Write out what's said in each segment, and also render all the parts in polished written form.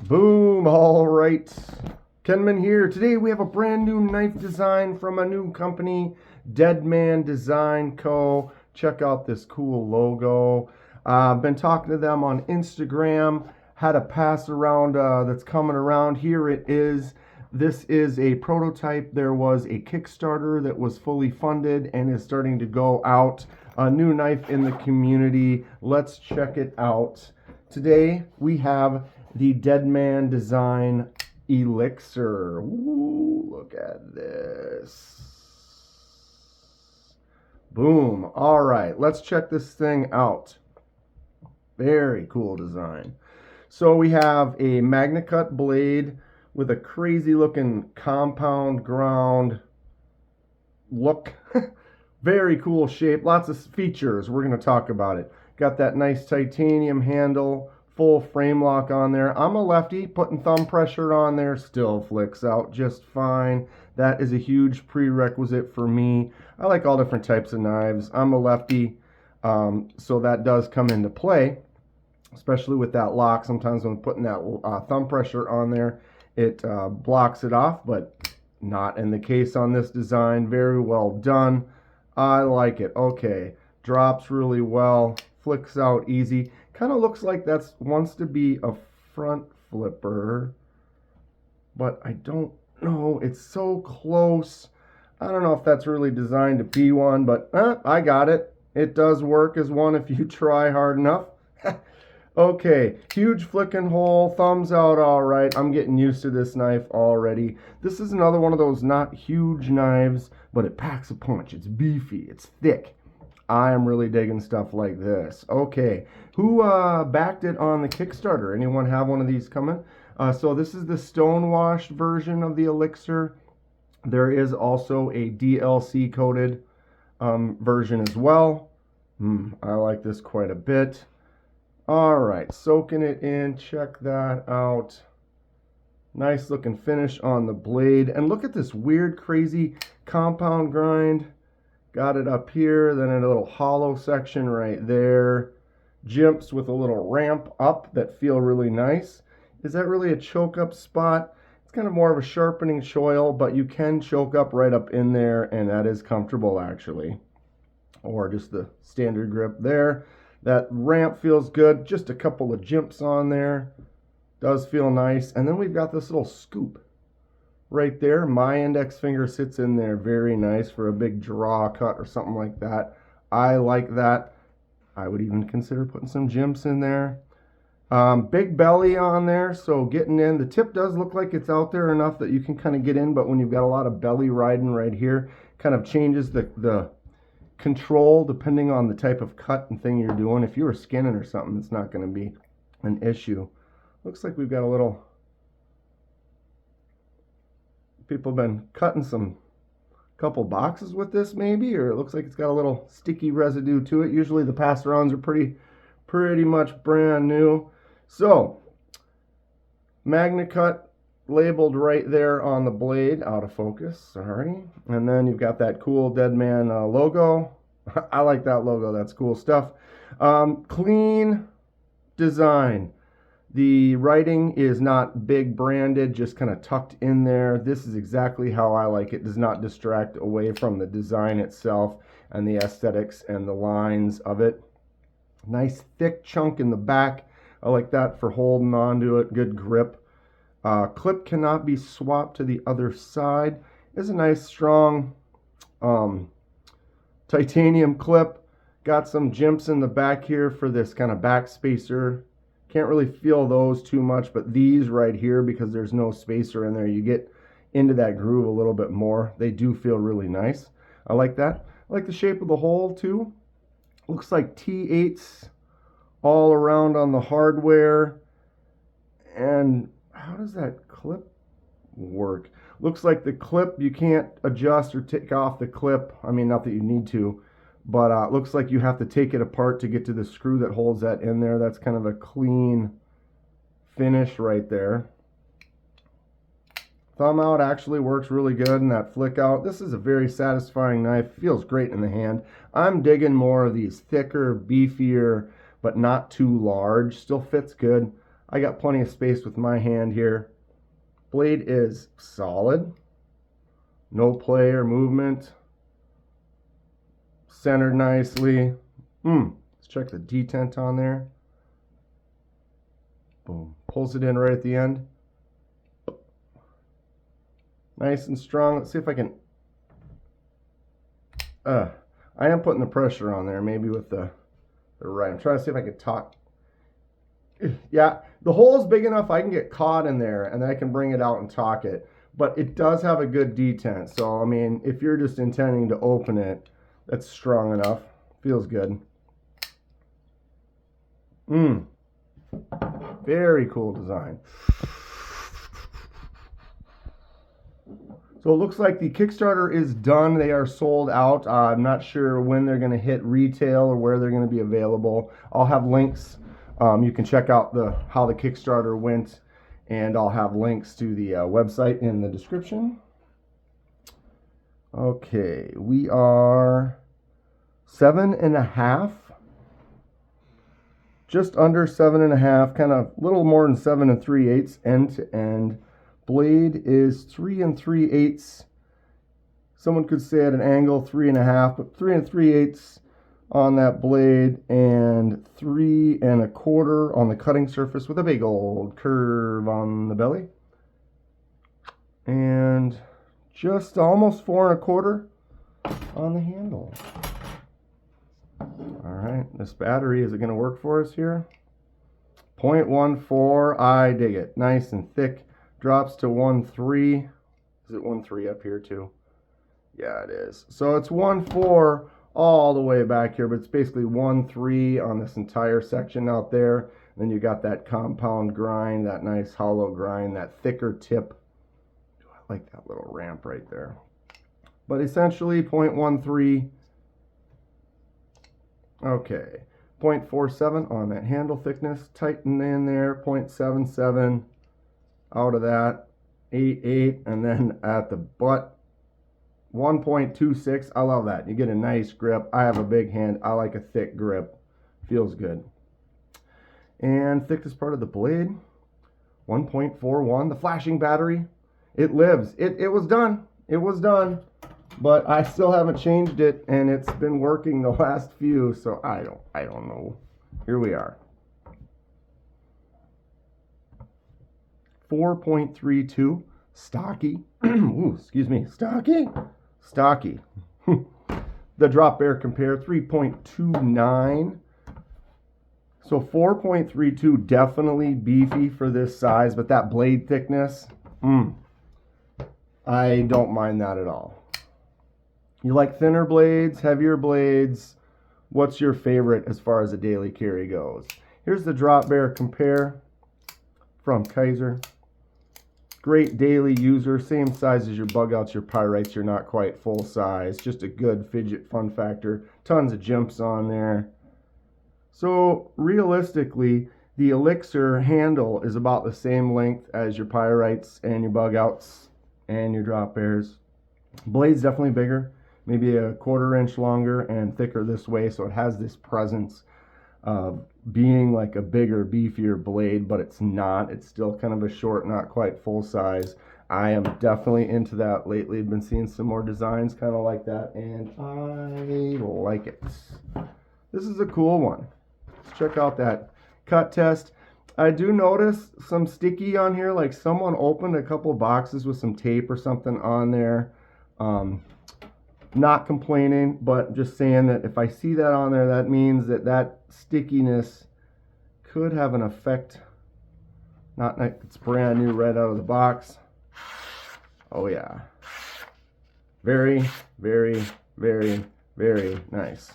Boom, all right. Kenman here. Today we have a brand new knife design from a new company, Deadman Design Co. Check out this cool logo. I've been talking to them on Instagram, had a pass around that's coming around. Here it is. This is a prototype. There was a Kickstarter that was fully funded and is starting to go out. A new knife in the community. Let's check it out. Today we have the Deadman Design Elixir. Ooh, look at this. Boom. All right, let's check this thing out. Very cool design. So we have a Magnacut blade with a crazy looking compound ground look. Very cool shape. Lots of features. We're going to talk about it. Got that nice titanium handle. Full frame lock on there. I'm a lefty, putting thumb pressure on there still flicks out just fine. That is a huge prerequisite for me. I like all different types of knives. I'm a lefty, so that does come into play, especially with that lock. Sometimes when putting that thumb pressure on there, it blocks it off, but not in the case on this design. Very well done. I like it. Okay, drops really well, flicks out easy. Kind of looks like that wants to be a front flipper, but I don't know. It's so close. I don't know if that's really designed to be one, but I got it. It does work as one if you try hard enough. Okay, huge flicking hole, thumbs out all right. I'm getting used to this knife already. This is another one of those not huge knives, but it packs a punch. It's beefy, it's thick. I am really digging stuff like this. Okay, who backed it on the Kickstarter? Anyone have one of these coming? So this is the stonewashed version of the Elixir. There is also a DLC coated version as well. I like this quite a bit. All right, soaking it in, check that out. Nice looking finish on the blade. And look at this weird, crazy compound grind. Got it up here, then in a little hollow section right there. Jimps with a little ramp up that feel really nice. Is that really a choke up spot? It's kind of more of a sharpening choil, but you can choke up right up in there, and that is comfortable actually. Or just the standard grip there. That ramp feels good. Just a couple of jimps on there. Does feel nice. And then we've got this little scoop right there. My index finger sits in there. Very nice for a big draw cut or something like that. I like that. I would even consider putting some jimps in there. Big belly on there, so getting in. The tip does look like it's out there enough that you can kind of get in, but when you've got a lot of belly riding right here, kind of changes the control depending on the type of cut and thing you're doing. If you were skinning or something, it's not going to be an issue. Looks like we've got a little... People have been cutting couple boxes with this maybe, or it looks like it's got a little sticky residue to it. Usually the pass-arounds are pretty much brand new. So, Magnacut labeled right there on the blade, out of focus, sorry. And then you've got that cool Deadman logo. I like that logo, that's cool stuff. Clean design. The writing is not big branded, just kind of tucked in there. This is exactly how I like it. Does not distract away from the design itself and the aesthetics and the lines of it. Nice thick chunk in the back. I like that for holding onto it. Good grip. Clip cannot be swapped to the other side. It's a nice strong titanium clip. Got some jimps in the back here for this kind of back spacer. Can't really feel those too much, but these right here, because there's no spacer in there, you get into that groove a little bit more. They do feel really nice. I like that. I like the shape of the hole too. Looks like T8s all around on the hardware. And how does that clip work? Looks like the clip, you can't adjust or take off the clip. I mean, not that you need to, but it looks like you have to take it apart to get to the screw that holds that in there. That's kind of a clean finish right there. Thumb out actually works really good, and that flick out. This is a very satisfying knife. Feels great in the hand. I'm digging more of these thicker, beefier, but not too large. Still fits good. I got plenty of space with my hand here. Blade is solid. No play or movement. Centered nicely. Let's check the detent on there. Boom. Pulls it in right at the end. Nice and strong. Let's see if I can... I am putting the pressure on there, maybe with the right. I'm trying to see if I can talk. Yeah, the hole is big enough I can get caught in there, and then I can bring it out and talk it. But it does have a good detent. So, I mean, if you're just intending to open it, that's strong enough. Feels good. Very cool design. So it looks like the Kickstarter is done. They are sold out. I'm not sure when they're going to hit retail or where they're going to be available. I'll have links. You can check out how the Kickstarter went, and I'll have links to the website in the description. Okay, we are 7.5. Just under 7.5, kind of a little more than 7 3/8 end to end. Blade is 3 3/8. Someone could say at an angle 3.5, but 3 3/8 on that blade, and 3 1/4 on the cutting surface with a big old curve on the belly, and just almost 4 1/4 on the handle. All right, this battery, is it going to work for us here? 0.14, I dig it. Nice and thick. Drops to 1.3. Is it 1.3 up here too? Yeah, it is. So it's 1.4 all the way back here, but it's basically 1.3 on this entire section out there. Then you got that compound grind, that nice hollow grind, that thicker tip. I like that little ramp right there. But essentially 0.13. Okay, 0.47 on that handle thickness. Tighten in there, 0.77 out of that, 8.8, and then at the butt, 1.26. I love that. You get a nice grip. I have a big hand. I like a thick grip. Feels good. And thickest part of the blade, 1.41. The flashing battery, it lives. It was done. It was done. But I still haven't changed it, and it's been working the last few, so I don't know. Here we are. 4.32, stocky. Ooh, excuse me, stocky? Stocky. The drop bear compare, 3.29. So 4.32, definitely beefy for this size, but that blade thickness, I don't mind that at all. You like thinner blades, heavier blades? What's your favorite as far as a daily carry goes? Here's the drop bear compare from Kizer. Great daily user, same size as your bug outs, your pyrites. You're not quite full size, just a good fidget fun factor. Tons of jumps on there. So realistically, the Elixir handle is about the same length as your pyrites and your bug outs and your drop bears. Blade's definitely bigger, maybe a 1/4 inch longer and thicker this way, so it has this presence of being like a bigger, beefier blade, but it's not. It's still kind of a short, not quite full size. I am definitely into that lately. I've been seeing some more designs kind of like that, and I like it. This is a cool one. Let's check out that cut test. I do notice some sticky on here, like someone opened a couple boxes with some tape or something on there. Not complaining, but just saying that if I see that on there, that means that that stickiness could have an effect. Not like it's brand new right out of the box. Oh yeah. Very, very, very, very nice.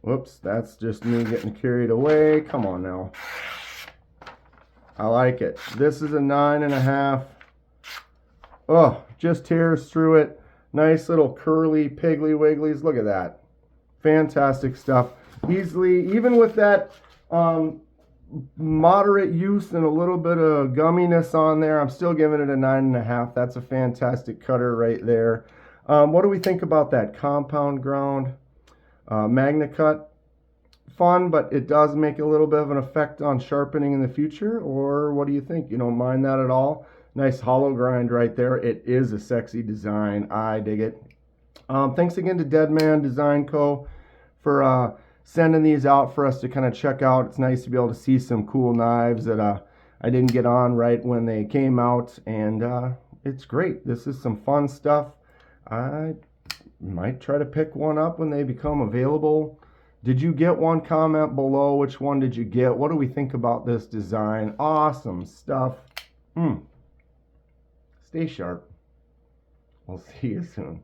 Whoops, that's just me getting carried away. Come on now. I like it. This is a 9.5. Oh, just tears through it. Nice little curly piggly wigglies. Look at that. Fantastic stuff. Easily, even with that moderate use and a little bit of gumminess on there, I'm still giving it a 9.5. That's a fantastic cutter right there. What do we think about that compound ground? Magnacut fun, but it does make a little bit of an effect on sharpening in the future. Or what do you think? You don't mind that at all? Nice hollow grind right there. It is a sexy design. I dig it. Thanks again to Deadman Design Co. for sending these out for us to kind of check out. It's nice to be able to see some cool knives that I didn't get on right when they came out, and it's great. This is some fun stuff. I might try to pick one up when they become available. Did you get one? Comment below. Which one did you get? What do we think about this design? Awesome stuff. Stay sharp. We'll see you soon.